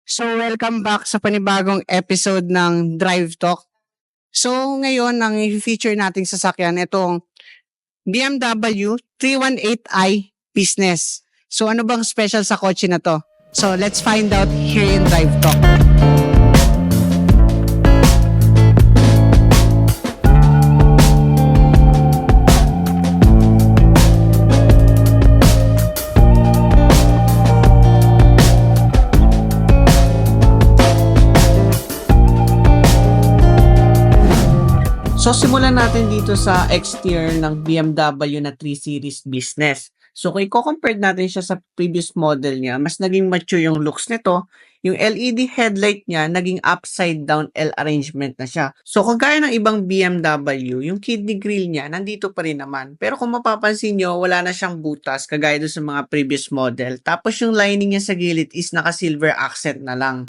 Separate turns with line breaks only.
So, welcome back sa panibagong episode ng Drive Talk. So, ngayon, ang i-feature nating sasakyan, itong BMW 318i Business. So, ano bang special sa kotse na to? So, let's find out here in Drive Talk. So, simulan natin dito sa exterior ng BMW na 3 Series Business. So, kung i-compare natin siya sa previous model niya, mas naging mature yung looks nito. Yung LED headlight niya, naging upside down L arrangement na siya. So, kagaya ng ibang BMW, yung kidney grille niya, nandito pa rin naman. Pero kung mapapansin nyo, wala na siyang butas, kagaya doon sa mga previous model. Tapos yung lining niya sa gilid is naka-silver accent na lang.